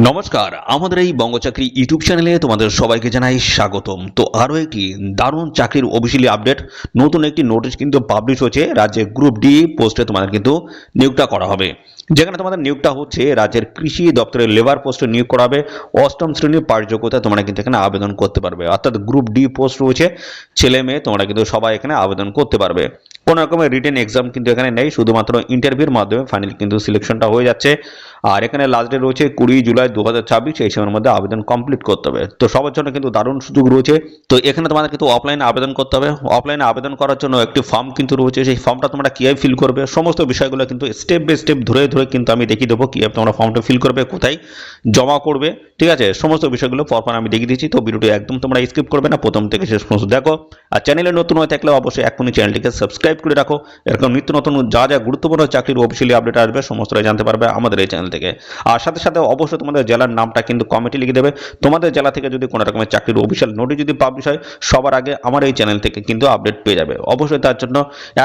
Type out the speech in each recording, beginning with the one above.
নমস্কার, আমাদের এই বঙ্গচাকরি ইউটিউব চ্যানেলে তোমাদের সবাইকে জানাই স্বাগতম। তো আরও একটি দারুণ চাকরির অফিসিয়ালি আপডেট, নতুন একটি নোটিশ কিন্তু পাবলিশ হচ্ছে। রাজ্যে গ্রুপ ডি পোস্টে তোমাদের কিন্তু নিয়োগটা করা হবে, যেখানে তোমাদের নিয়োগটা হচ্ছে রাজ্যের কৃষি দপ্তরের লেবার পোস্টে নিয়োগ করা হবে। অষ্টম শ্রেণীর পাশ যোগ্যতা তোমরা কিন্তু এখানে আবেদন করতে পারবে, অর্থাৎ গ্রুপ ডি পোস্ট রয়েছে, ছেলে মেয়ে তোমরা কিন্তু সবাই এখানে আবেদন করতে পারবে। কোনো রকমের রিটেন এক্সাম কিন্তু এখানে নেই, শুধুমাত্র ইন্টারভিউর মাধ্যমে ফাইনাল কিন্তু সিলেকশনটা হয়ে যাচ্ছে। আর এখানে লাস্ট ডেট রয়েছে 20 জুলাই 2026, এই সময়ের মধ্যে আবেদন কমপ্লিট করতে হবে। তো সবার জন্য কিন্তু দারুণ সুযোগ রয়েছে। তো এখানে তোমাদের কিন্তু অফলাইনে আবেদন করতে হবে। অফলাইনে আবেদন করার জন্য একটি ফর্ম কিন্তু রয়েছে, সেই ফর্মটা তোমরা কীভাবে ফিল করবে সমস্ত বিষয়গুলো কিন্তু স্টেপ বাই স্টেপ ধরে ধরে কিন্তু আমি দেখিয়ে দেবো কীভাবে তোমরা ফর্মটা ফিল করবে, কোথায় জমা করবে, ঠিক আছে? সমস্ত বিষয়গুলো পরপর আমি দেখিয়ে দিচ্ছি। তো ভিডিওটি একদম তোমরা স্কিপ করবে না, প্রথম থেকে শেষ পর্যন্ত দেখো। আর চ্যানেলে নতুন হয়ে থাকলে অবশ্যই এখনই চ্যানেলটিকে সাবস্ক্রাইব করে রাখো। এরকম নিত্য নতুন যা যা গুরুত্বপূর্ণ চাকরির অফিসিয়ালি আপডেট আসবে সমস্তটাই জানতে পারবে আমাদের এই চ্যানেল থেকে। আর সাথে সাথে অবশ্যই তোমাদের জেলার নামটা কিন্তু কমেন্টে লিখে দেবে। তোমাদের জেলা থেকে যদি কোনো রকমের চাকরির অফিসিয়াল নোটিশ যদি পাবলিশ হয়, সবার আগে আমার এই চ্যানেল থেকে কিন্তু আপডেট পেয়ে যাবে। অবশ্যই তার জন্য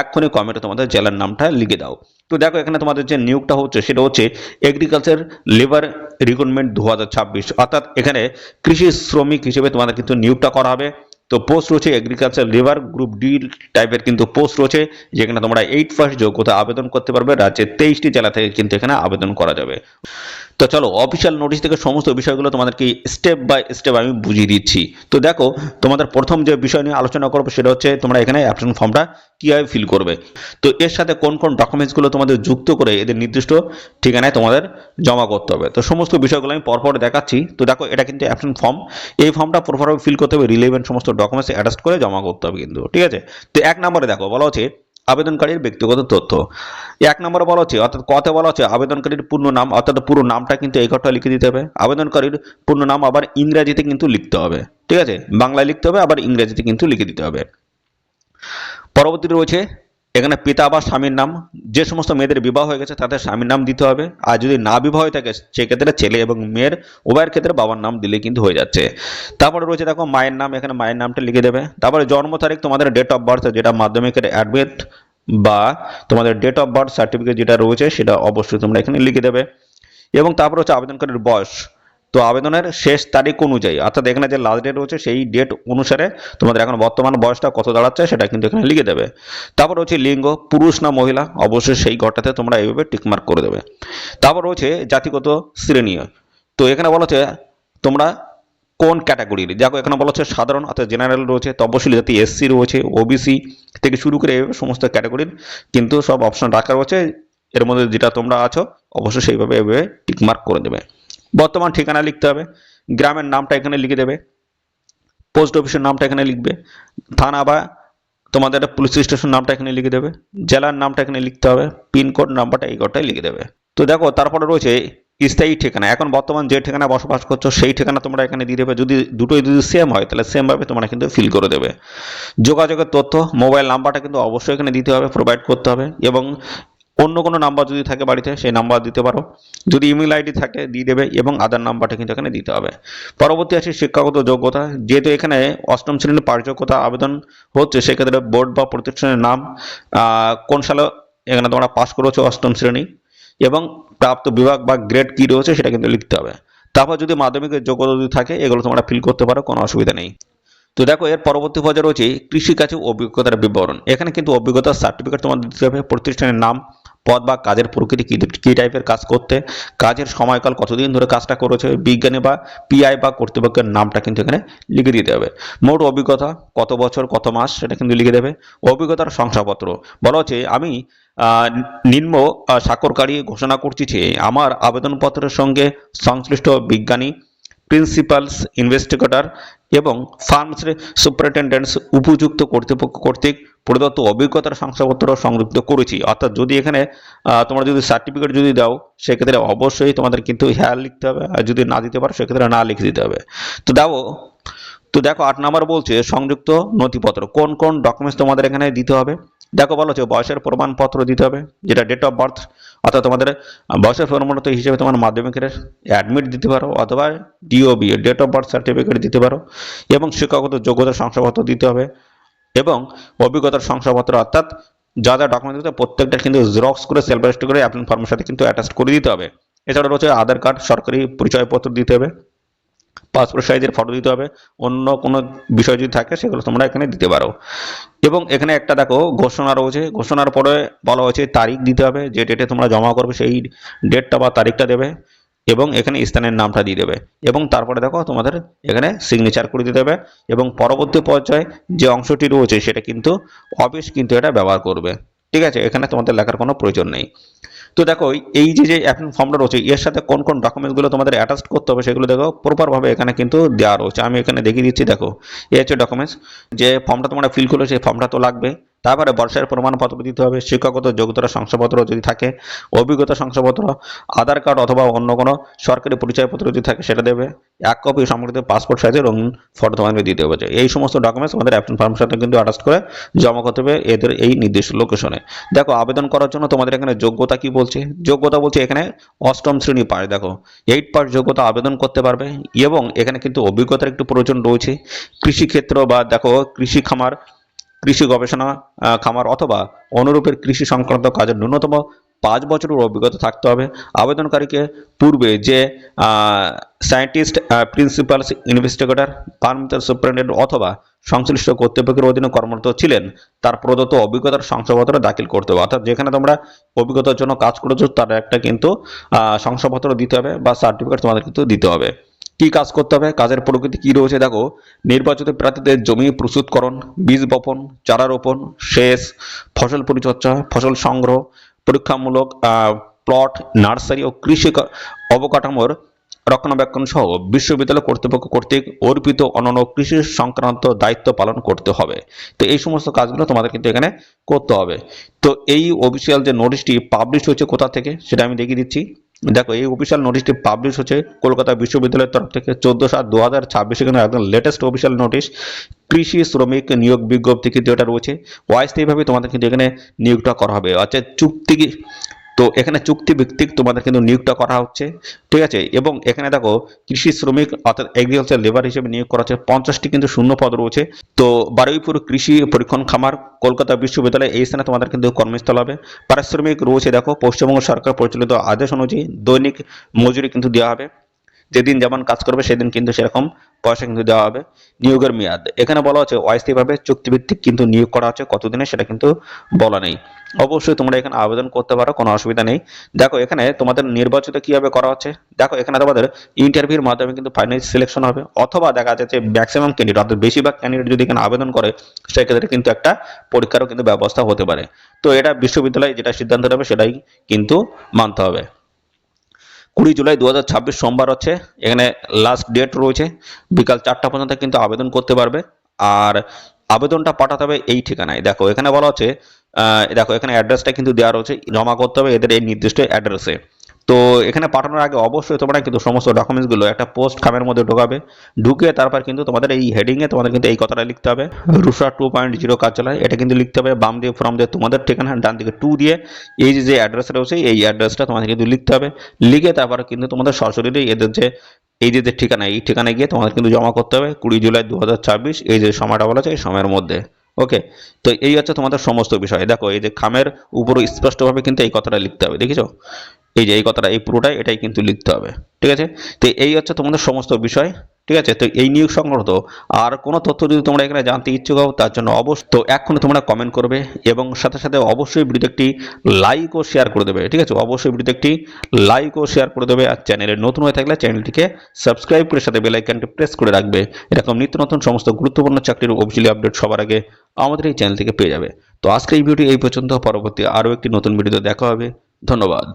এক্ষুনি কমেন্টে তোমাদের জেলার নামটা লিখে দাও। তো দেখো, এখানে তোমাদের যে নিয়োগটা হচ্ছে সেটা হচ্ছে এগ্রিকালচার লেবার রিক্রুটমেন্ট 2026, অর্থাৎ এখানে কৃষি শ্রমিক হিসেবে তোমাদের কিন্তু নিয়োগটা করা হবে। তো পোস্ট রয়েছে এগ্রিকালচার লেবার গ্রুপ ডি টাইপের কিন্তু পোস্ট রয়েছে, যেখানে তোমরা 8 পাস যোগ্যতা আবেদন করতে পারবে। রাজ্যের 23টি জেলা থেকে কিন্তু এখানে আবেদন করা যাবে। তো চলো, অফিসিয়াল নোটিশ থেকে সমস্ত বিষয়গুলো তোমাদেরকে স্টেপ বাই স্টেপ আমি বুঝিয়ে দিচ্ছি। তো দেখো, তোমাদের প্রথম যে বিষয় নিয়ে আলোচনা করবো সেটা হচ্ছে তোমরা এখানে অ্যাপ্লিকেশন ফর্মটা কীভাবে ফিল করবে। তো এর সাথে কোন কোন ডকুমেন্টসগুলো তোমাদের যুক্ত করে এদের নির্দিষ্ট ঠিকানায় তোমাদের জমা করতে হবে, তো সমস্ত বিষয়গুলো আমি পরপর দেখাচ্ছি। তো দেখো, এটা কিন্তু অ্যাপ্লিকেশন ফর্ম, এই ফর্মটা প্রপারভাবে ফিল করতে হবে, রিলেভেন্ট সমস্ত ডকুমেন্টস অ্যাটাচ করে জমা করতে হবে কিন্তু, ঠিক আছে? তো 1 নম্বরে দেখো বলা হচ্ছে আবেদনকারীর ব্যক্তিগত তথ্য। 1 নম্বরে বলা হচ্ছে, অর্থাৎ কতে বলা হচ্ছে আবেদনকারীর পূর্ণ নাম, অর্থাৎ পুরো নামটা কিন্তু এই ঘরটা লিখে দিতে হবে। আবেদনকারীর পূর্ণ নাম আবার ইংরেজিতে কিন্তু লিখতে হবে, ঠিক আছে? বাংলায় লিখতে হবে, আবার ইংরেজিতে কিন্তু লিখে দিতে হবে। পরবর্তী রয়েছে এখানে পিতা বা স্বামীর নাম, যে সমস্ত মেয়েদের বিবাহ হয়ে গেছে তাদের স্বামীর নাম দিতে হবে। আর যদি না বিবাহ হয়ে থাকে সেক্ষেত্রে ছেলে এবং মেয়ের উভয়ের ক্ষেত্রে বাবার নাম দিলে কিন্তু হয়ে যাচ্ছে। তারপরে রয়েছে দেখো মায়ের নাম, এখানে মায়ের নামটা লিখে দেবে। তারপরে জন্ম তারিখ, তোমাদের ডেট অফ বার্থ, যেটা মাধ্যমিকের অ্যাডমিট বা তোমাদের ডেট অফ বার্থ সার্টিফিকেট যেটা রয়েছে সেটা অবশ্যই তোমরা এখানে লিখে দেবে। এবং তারপর হচ্ছে আবেদনকারীর বয়স, তো আবেদনের শেষ তারিখ অনুযায়ী, অর্থাৎ এখানে যে লাস্ট ডেট রয়েছে সেই ডেট অনুসারে তোমাদের এখন বর্তমান বয়সটা কত দাঁড়াচ্ছে সেটা কিন্তু এখানে লিখে দেবে। তারপর হচ্ছে লিঙ্গ, পুরুষ না মহিলা, অবশ্যই সেই ঘরটাতে তোমরা এইভাবে টিকমার্ক করে দেবে। তারপর হচ্ছে জাতিগত শ্রেণী, তো এখানে বলা হচ্ছে তোমরা কোন ক্যাটাগরির। দেখো, এখানে বলা হচ্ছে সাধারণ অর্থাৎ জেনারেল রয়েছে, তপশিলি জাতি এসসি রয়েছে, ওবিসি থেকে শুরু করে এইভাবে সমস্ত ক্যাটাগরির কিন্তু সব অপশন রাখা রয়েছে। এর মধ্যে যেটা তোমরা আছো অবশ্যই সেইভাবে এভাবে টিকমার্ক করে দেবে। বর্তমান ঠিকানা লিখতে হবে, গ্রামের নামটা এখানে লিখে দেবে, পোস্ট অফিসের নামটা এখানে লিখবে, থানা বা তোমাদের পুলিশ স্টেশন নামটা এখানে লিখে দেবে, জেলার নামটা এখানে লিখতে হবে, পিনকোড নাম্বারটা এই ঘরটাই লিখে দেবে। তো দেখো, তারপরে রয়েছে স্থায়ী ঠিকানা, এখন বর্তমান যে ঠিকানা বসবাস করছো সেই ঠিকানা তোমরা এখানে দিয়ে দেবে। যদি দুটোই যদি সেম হয় তাহলে সেম ভাবে তোমরা কিন্তু ফিল করে দেবে। যোগাযোগের তথ্য, মোবাইল নাম্বারটা কিন্তু অবশ্যই এখানে দিতে হবে, প্রোভাইড করতে হবে। এবং অন্য কোনো নাম্বার যদি থাকে বাড়িতে সেই নাম্বার দিতে পারো, যদি ইমেল আইডি থাকে দিয়ে দেবে, এবং আধার নাম্বারটা কিন্তু এখানে দিতে হবে। পরবর্তী আছে শিক্ষাগত যোগ্যতা, যেহেতু এখানে অষ্টম শ্রেণীর পাশ যোগ্যতা আবেদন হচ্ছে সেক্ষেত্রে বোর্ড বা প্রতিষ্ঠানের নাম, কোন সালে এখানে তোমরা পাস করেছো অষ্টম শ্রেণী, এবং প্রাপ্ত বিভাগ বা গ্রেড কী রয়েছে সেটা কিন্তু লিখতে হবে। তারপর যদি মাধ্যমিকের যোগ্যতা যদি থাকে এগুলো তোমরা ফিল করতে পারো, কোনো অসুবিধা নেই। তো দেখো, এর পরবর্তী পর্যায়ে রয়েছে কৃষিকাজে অভিজ্ঞতার বিবরণ। এখানে কিন্তু অভিজ্ঞতার সার্টিফিকেট তোমাদের দিতে হবে, প্রতিষ্ঠানের নাম, পদ বা কাজের প্রকৃতি, কী টাইপের কাজ করতে, কাজের সময়কাল, কতদিন ধরে কাজটা করেছে, বিজ্ঞানী বা পিআই বা কর্তৃপক্ষের নামটা কিন্তু এখানে লিখে দিতে হবে। মোট অভিজ্ঞতা কত বছর কত মাস সেটা কিন্তু লিখে দেবে। অভিজ্ঞতার শংসাপত্র, বলা হচ্ছে আমি নিম্ন স্বাক্ষরকারী ঘোষণা করছি যে আমার আবেদনপত্রের সঙ্গে সংশ্লিষ্ট বিজ্ঞানী, প্রিন্সিপালস ইনভেস্টিগেটর এবং ফার্মস সুপারিনটেন্ডেন্টস উপযুক্ত কর্তৃপক্ষ কর্তৃক প্রদত্ত অভিজ্ঞতার শংসাপত্র সংযুক্ত করেছি। অর্থাৎ যদি এখানে তোমরা যদি সার্টিফিকেট যদি দাও সেক্ষেত্রে অবশ্যই তোমাদের কিন্তু হ্যাঁ লিখতে হবে, আর যদি না দিতে পারো সেক্ষেত্রে না লিখে দিতে হবে। তো দেখো 8 নম্বর বলছে সংযুক্ত নথিপত্র, কোন কোন ডকুমেন্টস তোমাদের এখানে দিতে হবে। দেখো বলা হচ্ছে বয়সের প্রমাণপত্র দিতে হবে, যেটা ডেট অফ বার্থ, অর্থাৎ তোমাদের বয়সের প্রমাণপত্র হিসেবে তোমার মাধ্যমিকের অ্যাডমিট দিতে পারো, অথবা DOB date of birth certificate দিতে পারো। এবং শিক্ষাগত যোগ্যতার শংসাপত্র দিতে হবে, এবং অভিজ্ঞতার শংসাপত্র, অর্থাৎ যা যা ডকুমেন্ট দিতে প্রত্যেকটা কিন্তু জেরক্স করে সেলফ অ্যাটেস্ট করে অ্যাপ্লিকেশন ফর্মের সাথে কিন্তু অ্যাটাচ করে দিতে হবে। এছাড়া রয়েছে আধার কার্ড, সরকারি পরিচয়পত্র দিতে হবে, পাসপোর্ট সাইজের ফটো দিতে হবে, অন্য কোনো বিষয় যদি থাকে সেগুলো তোমরা এখানে দিতে পারো। এবং এখানে একটা দেখো ঘোষণা রয়েছে, ঘোষণার পরে বলা হয়েছে তারিখ দিতে হবে, যে ডেটে তোমরা জমা করবে সেই ডেটটা বা তারিখটা দেবে, এবং এখানে স্থানের নামটা দিয়ে দেবে, এবং তারপরে দেখো তোমাদের এখানে সিগনেচার করে দিতে হবে। এবং পরবর্তী পর্যায়ে যে অংশটি রয়েছে সেটা কিন্তু অফিস কিন্তু এটা ব্যবহার করবে, ঠিক আছে, এখানে তোমাদের লেখার কোনো প্রয়োজন নেই। তো দেখো এই যে অ্যাপ্লিকেশন ফর্মটা রয়েছে এর সাথে কোন কোন ডকুমেন্টসগুলো তোমাদের অ্যাটাচ করতে হবে সেগুলো দেখো প্রপারভাবে এখানে কিন্তু দেওয়া রয়েছে। আমি এখানে দেখিয়ে দিচ্ছি, দেখো এই হচ্ছে ডকুমেন্টস, যে ফর্মটা তোমরা ফিল করলে সেই ফর্মটা তো লাগবে। তারপরে বর্ষের প্রমাণপত্র দিতে হবে, শিক্ষাগত যোগ্যতার শংসাপত্র যদি থাকে, অভিজ্ঞতা শংসাপত্র, আধার কার্ড অথবা অন্য কোনো সরকারি পরিচয়পত্র যদি থাকে সেটা দেবে, 1 কপি সম্পর্কিত পাসপোর্ট সাইজের রঙিন ফটো তোমাদের দিতে হবে। এই সমস্ত ডকুমেন্টস আমাদের অ্যাপ্লিকেশন ফর্মের সাথে কিন্তু অ্যাটাচ করে জমা করতে হবে এদের এই নির্দিষ্ট লোকেশনে। দেখো আবেদন করার জন্য তোমাদের এখানে যোগ্যতা কি বলছে, যোগ্যতা বলছে এখানে 8ম শ্রেণী পাস, দেখো 8 পাস যোগ্যতা আবেদন করতে পারবে। এবং এখানে কিন্তু অভিজ্ঞতার একটু প্রয়োজন রয়েছে, কৃষিক্ষেত্র বা দেখো কৃষি খামার, কৃষি গবেষণা খামার অথবা অনুরূপের কৃষি সংক্রান্ত কাজের ন্যূনতম 5 বছরের অভিজ্ঞতা থাকতে হবে। আবেদনকারীকে পূর্বে যে সায়েন্টিস্ট, প্রিন্সিপাল ইনভেস্টিগেটর, ফার্মের সুপারিনটেন্ডেন্ট অথবা সংশ্লিষ্ট কর্তৃপক্ষের অধীনে কর্মরত ছিলেন তার প্রদত্ত অভিজ্ঞতার শংসাপত্র দাখিল করতে হবে। অর্থাৎ যেখানে তোমরা অভিজ্ঞতার জন্য কাজ করেছো তার একটা কিন্তু শংসাপত্র দিতে হবে বা সার্টিফিকেট তোমাদের কিন্তু দিতে হবে। কি কাজ করতে হবে, কাজের প্রকৃতি কি রয়েছে দেখো, নির্বাচিত প্রার্থীদের জমি প্রস্তুতকরণ, বীজ বপন, চারা রোপণ, সেচ, ফসল পরিচর্যা, ফসল সংগ্রহ, পরীক্ষামূলক প্লট, নার্সারি ও কৃষি অবকাঠামোর রক্ষণাবেক্ষণ সহ বিশ্ববিদ্যালয় কর্তৃপক্ষ কর্তৃক অর্পিত অন্যান্য কৃষি সংক্রান্ত দায়িত্ব পালন করতে হবে। তো এই সমস্ত কাজগুলো তোমাদের কিন্তু এখানে করতে হবে। তো এই অফিসিয়াল যে নোটিশটি পাবলিশ হয়েছে কোথা থেকে সেটা আমি দেখিয়ে দিচ্ছি। দেখো এই অফিসিয়াল নোটিশটি পাবলিশ হচ্ছে কলকাতা বিশ্ববিদ্যালয়ের তরফ থেকে 14/7/2026 কিন্তু একদম লেটেস্ট অফিসিয়াল নোটিশ। কৃষি শ্রমিক নিয়োগ বিজ্ঞপ্তি কিন্তু এটা রয়েছে, অস্থায়ীভাবে তোমাদের কিন্তু এখানে নিয়োগটা করা হবে, অর্থাৎ চুক্তি, তো এখানে চুক্তি ভিত্তিক তোমাদের কিন্তু নিয়োগটা করা হচ্ছে, ঠিক আছে। এবং এখানে দেখো কৃষি শ্রমিক অর্থাৎ এগ্রিকালচার লেবার হিসেবে নিয়োগ করা হচ্ছে, 50টি কিন্তু শূন্য পদ রয়েছে। তো বারুইপুর কৃষি পরীক্ষণ খামার, কলকাতা বিশ্ববিদ্যালয়, এই স্থানে তোমাদের কিন্তু কর্মস্থল হবে। পারিশ্রমিক রয়েছে দেখো পশ্চিমবঙ্গ সরকার পরিচালিত আদেশ অনুযায়ী দৈনিক মজুরি কিন্তু দেওয়া হবে, যেদিন যেমন কাজ করবে সেদিন কিন্তু সেরকম পয়সা কিন্তু দেওয়া হবে। নিয়োগের মেয়াদ এখানে বলা হচ্ছে অস্থায়ীভাবে চুক্তিভিত্তিক কিন্তু নিয়োগ করা হচ্ছে, কতদিনে সেটা কিন্তু বলা নেই। অবশ্যই তোমরা এখানে আবেদন করতে পারো, কোনো অসুবিধা নেই। দেখো এখানে তোমাদের নির্বাচিত কিভাবে করা হচ্ছে, দেখো এখানে তোমাদের ইন্টারভিউর মাধ্যমে কিন্তু ফাইনাল সিলেকশন হবে, অথবা দেখা যাচ্ছে ম্যাক্সিমাম ক্যান্ডিডেট অর্থাৎ বেশিরভাগ ক্যান্ডিডেট যদি এখানে আবেদন করে সেক্ষেত্রে কিন্তু একটা পরীক্ষারও কিন্তু ব্যবস্থা হতে পারে। তো এটা বিশ্ববিদ্যালয় যেটা সিদ্ধান্ত নেবে সেটাই কিন্তু মানতে হবে। 20 জুলাই 2026 সোমবার হচ্ছে এখানে লাস্ট ডেট রয়েছে, বিকাল 4টা পর্যন্ত কিন্তু আবেদন করতে পারবে। আর আবেদনটা পাঠাতে হবে এই ঠিকানায়, দেখো এখানে বলা হচ্ছে দেখো এখানে অ্যাড্রেসটা কিন্তু দেওয়া রয়েছে, জমা করতে হবে এদের এই নির্দিষ্ট অ্যাড্রেসে। তো এখানে পাঠানোর আগে অবশ্যই তোমরা কিন্তু সমস্ত ডকুমেন্টসগুলো একটা পোস্ট খামের মধ্যে ঢোকাবে, ঢুকে তারপর কিন্তু তোমাদের এই হেডিংয়ে তোমাদের কিন্তু এই কথাটা লিখতে হবে, রুষা 2.0 কার্যালয়, এটা কিন্তু লিখতে হবে। বাম দিয়ে ফর্ম দিয়ে তোমাদের ঠিকানা, ডান দিকে 2 দিয়ে এই যে অ্যাড্রেস রয়েছে এই অ্যাড্রেসটা তোমাদের কিন্তু লিখতে হবে। লিখে তারপরে কিন্তু তোমাদের সরাসরি এদের যে এই যে ঠিকানা, এই ঠিকানায় গিয়ে তোমাদের কিন্তু জমা করতে হবে 20 জুলাই 2026 এই যে সময়টা বলা আছে এই সময়ের মধ্যে। ওকে, তো এই হচ্ছে তোমাদের সমস্ত বিষয়। দেখো এই যে খামের উপর স্পষ্টভাবে কিন্তু এই কথাটা লিখতে হবে, দেখেছো, এই যে এই কথাটা এই পুরোটাই এটাই কিন্তু লিখতে হবে, ঠিক আছে। তো এই হচ্ছে তোমাদের সমস্ত বিষয়, ঠিক আছে। তো এই নিয়োগ সংক্রান্ত আর কোনো তথ্য যদি তোমরা এখানে জানতে ইচ্ছুক হও তার জন্য অবশ্যই তো এক্ষুনি তোমরা কমেন্ট করবে, এবং সাথে সাথে অবশ্যই ভিডিওতে একটি লাইক ও শেয়ার করে দেবে, ঠিক আছে, অবশ্যই ভিডিওতে একটি লাইক ও শেয়ার করে দেবে। আর চ্যানেলে নতুন হয়ে থাকলে চ্যানেলটিকে সাবস্ক্রাইব করে সাথে বেল আইকনটি প্রেস করে রাখবে, এরকম নিত্য নতুন সমস্ত গুরুত্বপূর্ণ চাকরির অফিসিয়ালি আপডেট সবার আগে আমাদের এই চ্যানেল থেকে পেয়ে যাবে। তো আজকে এই ভিডিও এই পর্যন্ত, পরবর্তী আরও একটি নতুন ভিডিওতে দেখা হবে। ধন্যবাদ।